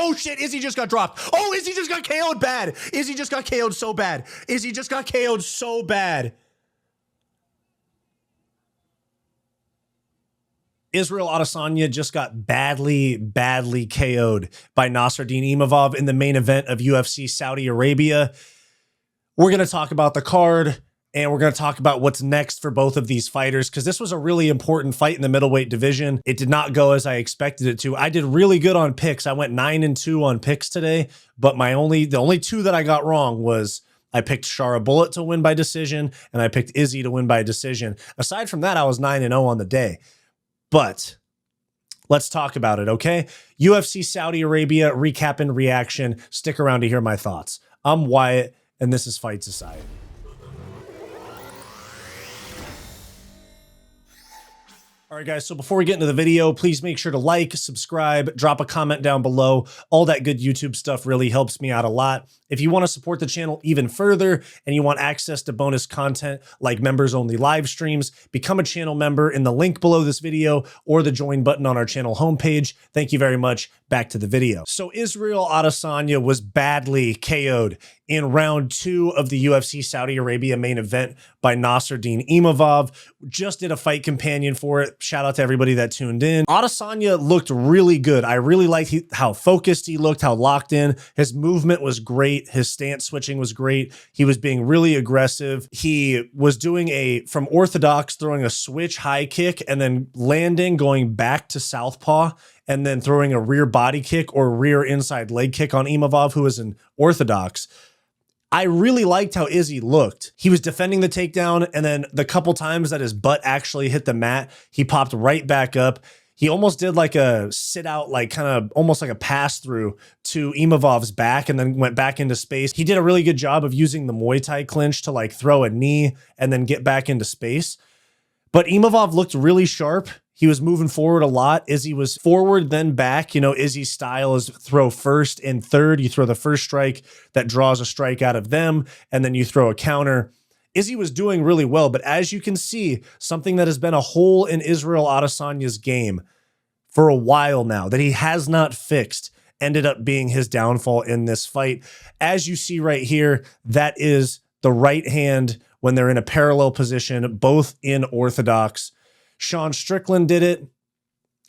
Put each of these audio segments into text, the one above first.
Oh shit, Izzy just got dropped. Oh, Izzy just got KO'd bad. Izzy just got KO'd so bad. Izzy just got KO'd so bad. Israel Adesanya just got badly KO'd by Nassourdine Imavov in the main event of UFC Saudi Arabia. We're going to talk about the card, and we're going to talk about what's next for both of these fighters, because this was a really important fight in the middleweight division. It did not go as I expected it to. I did really good on picks. I went 9-2 on picks today, but the only two that I got wrong was I picked Shara Bullet to win by decision, and I picked Izzy to win by decision. Aside from that, I was 9-0 on the day. But let's talk about it, okay? UFC Saudi Arabia recap and reaction. Stick around to hear my thoughts. I'm Wyatt, and this is Fight Society. All right, guys, so before we get into the video, please make sure to like, subscribe, drop a comment down below. All that good YouTube stuff really helps me out a lot. If you want to support the channel even further and you want access to bonus content like members-only live streams, become a channel member in the link below this video or the join button on our channel homepage. Thank you very much. Back to the video. So Israel Adesanya was badly KO'd in round 2 of the UFC Saudi Arabia main event by Nassourdine Imavov. Just did a fight companion for it. Shout out to everybody that tuned in. Adesanya looked really good. I really liked how focused he looked, how locked in. His movement was great. His stance switching was great. He was being really aggressive. He was doing from orthodox, throwing a switch high kick and then landing, going back to southpaw, and then throwing a rear body kick or rear inside leg kick on Imavov, who is an orthodox. I really liked how Izzy looked. He was defending the takedown, and then the couple times that his butt actually hit the mat, he popped right back up. He almost did like a sit out, like kind of almost like a pass through to Imavov's back and then went back into space. He did a really good job of using the Muay Thai clinch to like throw a knee and then get back into space. But Imavov looked really sharp. He was moving forward a lot. Izzy was forward, then back. You know, Izzy's style is throw first and third. You throw the first strike that draws a strike out of them, and then you throw a counter. Izzy was doing really well, but as you can see, something that has been a hole in Israel Adesanya's game for a while now that he has not fixed ended up being his downfall in this fight. As you see right here, that is the right hand when they're in a parallel position, both in orthodox. Sean Strickland did it.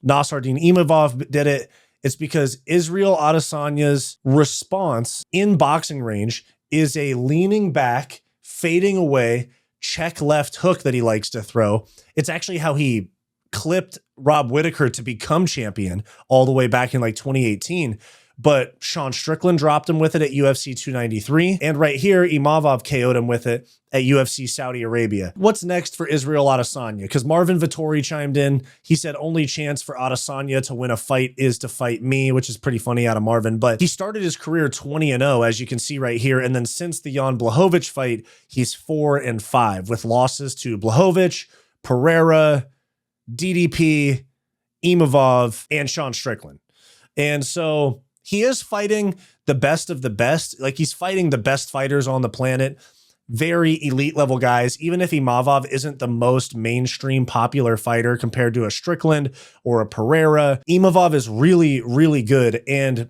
Nassourdine Imavov did it. It's because Israel Adesanya's response in boxing range is a leaning back, fading away, check left hook that he likes to throw. It's actually how he clipped Rob Whittaker to become champion all the way back in like 2018. But Sean Strickland dropped him with it at UFC 293. And right here, Imavov KO'd him with it at UFC Saudi Arabia. What's next for Israel Adesanya? Because Marvin Vettori chimed in. He said only chance for Adesanya to win a fight is to fight me, which is pretty funny out of Marvin. But he started his career 20-0, as you can see right here. And then since the Jan Blachowicz fight, he's 4-5 with losses to Blachowicz, Pereira, DDP, Imavov, and Sean Strickland. And so he is fighting the best of the best. Like, he's fighting the best fighters on the planet, very elite level guys. Even if Imavov isn't the most mainstream popular fighter compared to a Strickland or a Pereira, Imavov is really, really good. And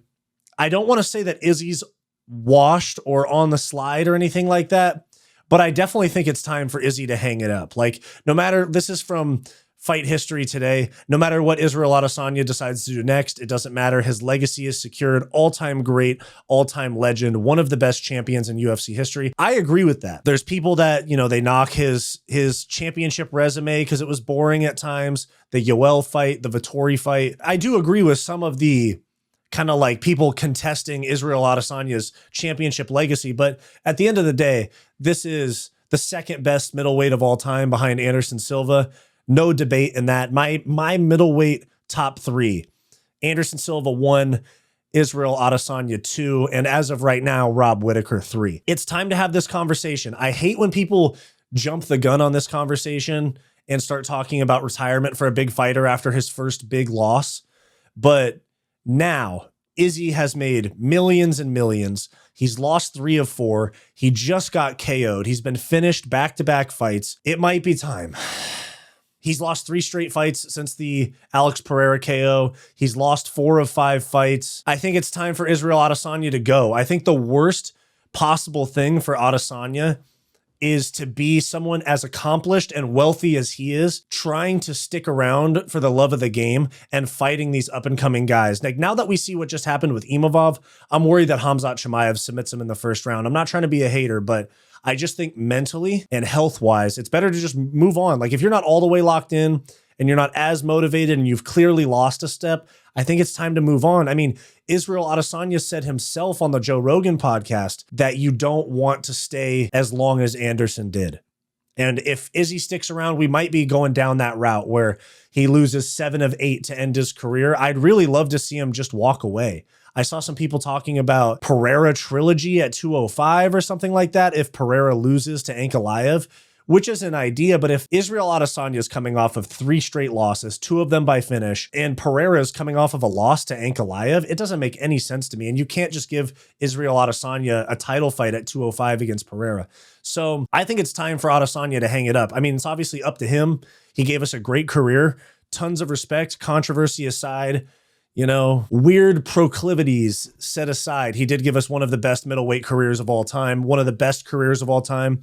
I don't want to say that Izzy's washed or on the slide or anything like that, but I definitely think it's time for Izzy to hang it up. Like, no matter, this is from Fight History Today. No matter what Israel Adesanya decides to do next, it doesn't matter. His legacy is secured. All-time great, all-time legend, one of the best champions in UFC history. I agree with that. There's people that, you know, they knock his championship resume because it was boring at times. The Yoel fight, the Vettori fight. I do agree with some of the kind of like people contesting Israel Adesanya's championship legacy, but at the end of the day, this is the second best middleweight of all time behind Anderson Silva. No debate in that. My middleweight top 3, Anderson Silva 1, Israel Adesanya 2, and as of right now, Rob Whittaker 3. It's time to have this conversation. I hate when people jump the gun on this conversation and start talking about retirement for a big fighter after his first big loss. But now, Izzy has made millions and millions. He's lost 3 of 4. He just got KO'd. He's been finished back-to-back fights. It might be time. He's lost 3 straight fights since the Alex Pereira KO. He's lost 4 of 5 fights. I think it's time for Israel Adesanya to go. I think the worst possible thing for Adesanya is to be someone as accomplished and wealthy as he is, trying to stick around for the love of the game and fighting these up-and-coming guys. Like, now that we see what just happened with Imavov, I'm worried that Khamzat Chimaev submits him in the first round. I'm not trying to be a hater, but I just think mentally and health-wise, it's better to just move on. Like, if you're not all the way locked in and you're not as motivated and you've clearly lost a step, I think it's time to move on. I mean, Israel Adesanya said himself on the Joe Rogan podcast that you don't want to stay as long as Anderson did. And if Izzy sticks around, we might be going down that route where he loses 7 of 8 to end his career. I'd really love to see him just walk away. I saw some people talking about Pereira trilogy at 205 or something like that if Pereira loses to Ankalaev, which is an idea. But if Israel Adesanya is coming off of 3 straight losses, 2 of them by finish, and Pereira is coming off of a loss to Ankalaev, it doesn't make any sense to me. And you can't just give Israel Adesanya a title fight at 205 against Pereira. So I think it's time for Adesanya to hang it up. I mean, it's obviously up to him. He gave us a great career, tons of respect, controversy aside. You know, weird proclivities set aside, he did give us one of the best middleweight careers of all time, one of the best careers of all time,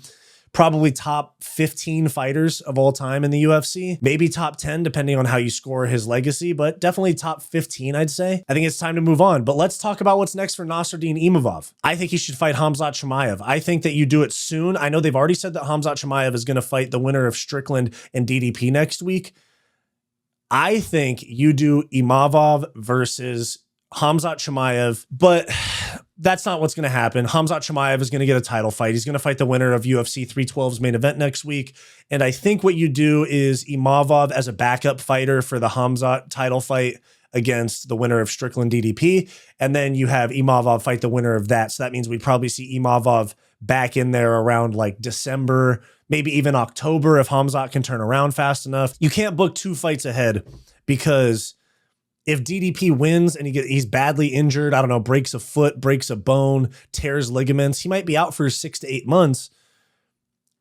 probably top 15 fighters of all time in the UFC, maybe top 10, depending on how you score his legacy, but definitely top 15, I'd say. I think it's time to move on, but let's talk about what's next for Nassourdine Imavov. I think he should fight Khamzat Chimaev. I think that you do it soon. I know they've already said that Khamzat Chimaev is going to fight the winner of Strickland and DDP next week. I think you do Imavov versus Khamzat Chimaev, but that's not what's going to happen. Khamzat Chimaev is going to get a title fight. He's going to fight the winner of UFC 312's main event next week. And I think what you do is Imavov as a backup fighter for the Khamzat title fight against the winner of Strickland DDP. And then you have Imavov fight the winner of that. So that means we'd probably see Imavov back in there around like December, maybe even October if Khamzat can turn around fast enough. You can't book 2 fights ahead because if DDP wins and he's badly injured, I don't know, breaks a foot, breaks a bone, tears ligaments, he might be out for 6 to 8 months.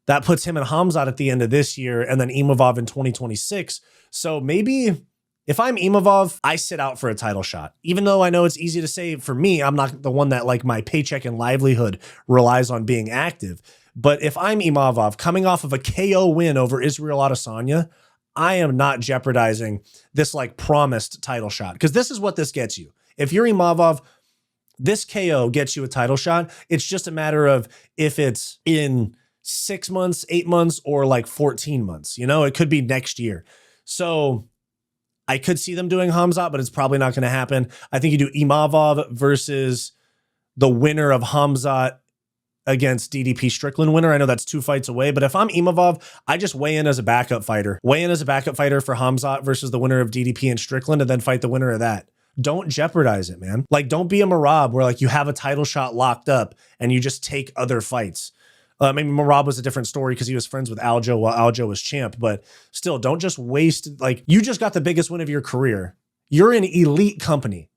That puts him and Khamzat at the end of this year and then Imavov in 2026. So maybe if I'm Imavov, I sit out for a title shot. Even though I know it's easy to say for me, I'm not the one that like my paycheck and livelihood relies on being active. But if I'm Imavov coming off of a KO win over Israel Adesanya, I am not jeopardizing this like promised title shot because this is what this gets you. If you're Imavov, this KO gets you a title shot. It's just a matter of if it's in 6 months, 8 months, or like 14 months. You know, it could be next year. So I could see them doing Khamzat, but it's probably not going to happen. I think you do Imavov versus the winner of Khamzat against DDP Strickland winner. I know that's 2 fights away, but if I'm Imavov, I just weigh in as a backup fighter. Weigh in as a backup fighter for Khamzat versus the winner of DDP and Strickland and then fight the winner of that. Don't jeopardize it, man. Like, don't be a Merab where like you have a title shot locked up and you just take other fights. Maybe Merab was a different story because he was friends with Aljo while Aljo was champ, but still don't just waste, like you just got the biggest win of your career. You're an elite company.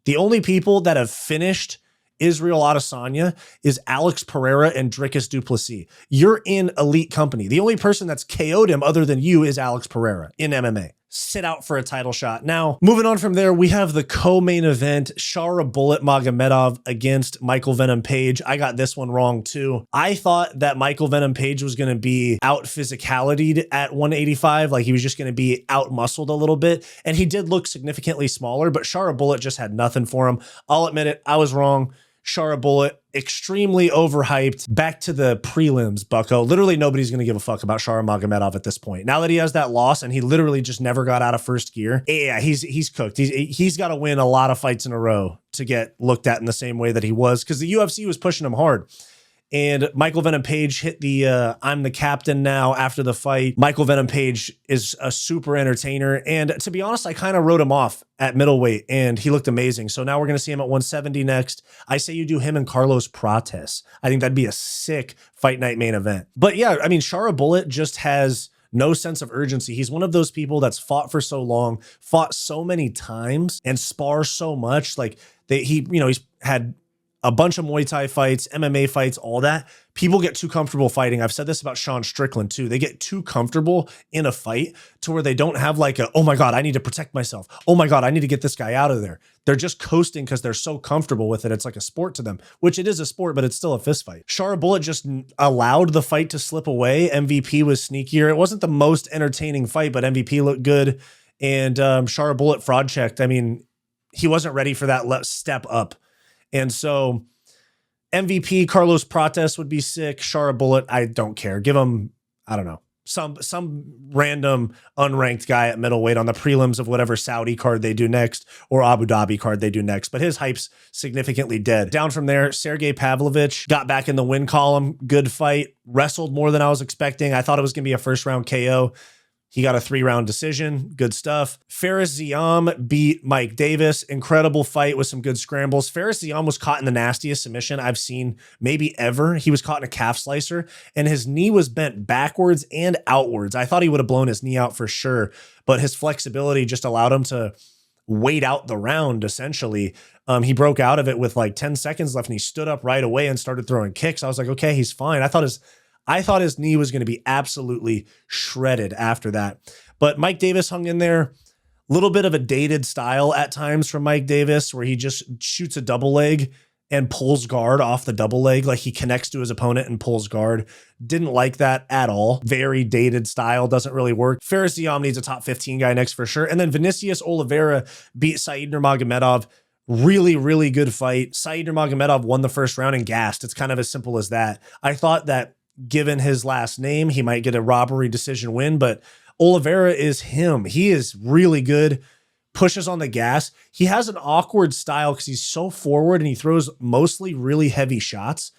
The only people that have finished Israel Adesanya is Alex Pereira and Dricus du Plessis. You're in elite company. The only person that's KO'd him other than you is Alex Pereira in MMA. Sit out for a title shot. Now, moving on from there, we have the co-main event, Shara Magomedov against Michael Venom Page. I got this one wrong too. I thought that Michael Venom Page was going to be out physicality'd at 185, like he was just going to be out muscled a little bit, and he did look significantly smaller, but Shara just had nothing for him. I'll admit it, I was wrong. Shara extremely overhyped. Back to the prelims, bucko. Literally nobody's going to give a fuck about Shara Magomedov at this point. Now that he has that loss and he literally just never got out of first gear, yeah, he's cooked. He's got to win a lot of fights in a row to get looked at in the same way that he was because the UFC was pushing him hard. And Michael Venom Page hit the I'm the captain now after the fight. Michael Venom Page is a super entertainer. And to be honest, I kind of wrote him off at middleweight and he looked amazing. So now we're going to see him at 170 next. I say you do him and Carlos Prates. I think that'd be a sick fight night main event. But yeah, I mean, Shara just has no sense of urgency. He's one of those people that's fought for so long, fought so many times and spar so much. Like he's had a bunch of Muay Thai fights, MMA fights, all that, people get too comfortable fighting. I've said this about Sean Strickland too. They get too comfortable in a fight to where they don't have like a, oh my God, I need to protect myself. Oh my God, I need to get this guy out of there. They're just coasting because they're so comfortable with it. It's like a sport to them, which it is a sport, but it's still a fist fight. Shara Bullet just allowed the fight to slip away. MVP was sneakier. It wasn't the most entertaining fight, but MVP looked good. And Shara Bullet fraud checked. I mean, he wasn't ready for that step up. And so MVP Carlos Prates would be sick. Shara Bullet, I don't care. Give him, I don't know, some random unranked guy at middleweight on the prelims of whatever Saudi card they do next or Abu Dhabi card they do next. But his hype's significantly dead. Down from there, Sergey Pavlovich got back in the win column. Good fight. Wrestled more than I was expecting. I thought it was going to be a first round KO. He got a 3-round decision. Good stuff. Fares Ziam beat Mike Davis. Incredible fight with some good scrambles. Fares Ziam was caught in the nastiest submission I've seen maybe ever. He was caught in a calf slicer and his knee was bent backwards and outwards. I thought he would have blown his knee out for sure, but his flexibility just allowed him to wait out the round, essentially. He broke out of it with like 10 seconds left and he stood up right away and started throwing kicks. I was like, okay, he's fine. I thought his knee was going to be absolutely shredded after that. But Mike Davis hung in there. A little bit of a dated style at times from Mike Davis where he just shoots a double leg and pulls guard off the double leg. Like he connects to his opponent and pulls guard. Didn't like that at all. Very dated style. Doesn't really work. Fares Ziam needs a top 15 guy next for sure. And then Vinicius Oliveira beat Said Nurmagomedov. Really, really good fight. Said Nurmagomedov won the first round and gassed. It's kind of as simple as that. I thought that given his last name, he might get a robbery decision win, but Oliveira is him. He is really good, pushes on the gas. He has an awkward style because he's so forward and he throws mostly really heavy shots.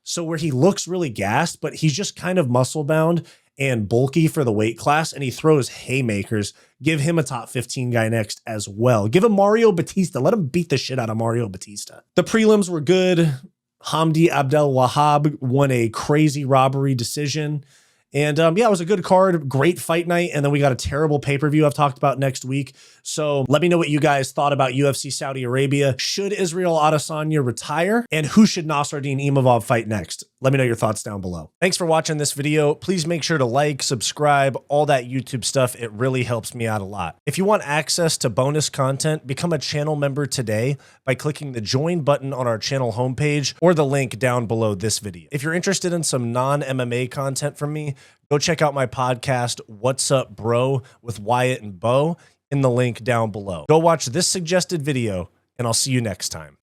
So where he looks really gassed, but he's just kind of muscle bound and bulky for the weight class, and he throws haymakers. Give him a top 15 guy next as well. Give him Mario Batista. Let him beat the shit out of Mario Batista. The prelims were good. Hamdi Abdel Wahab won a crazy robbery decision. And yeah, it was a good card, great fight night. And then we got a terrible pay-per-view I've talked about next week. So let me know what you guys thought about UFC Saudi Arabia. Should Israel Adesanya retire? And who should Nassourdine Imavov fight next? Let me know your thoughts down below. Thanks for watching this video. Please make sure to like, subscribe, all that YouTube stuff. It really helps me out a lot. If you want access to bonus content, become a channel member today by clicking the join button on our channel homepage or the link down below this video. If you're interested in some non-MMA content from me, go check out my podcast, What's Up Bro, with Wyatt and Bo in the link down below. Go watch this suggested video and I'll see you next time.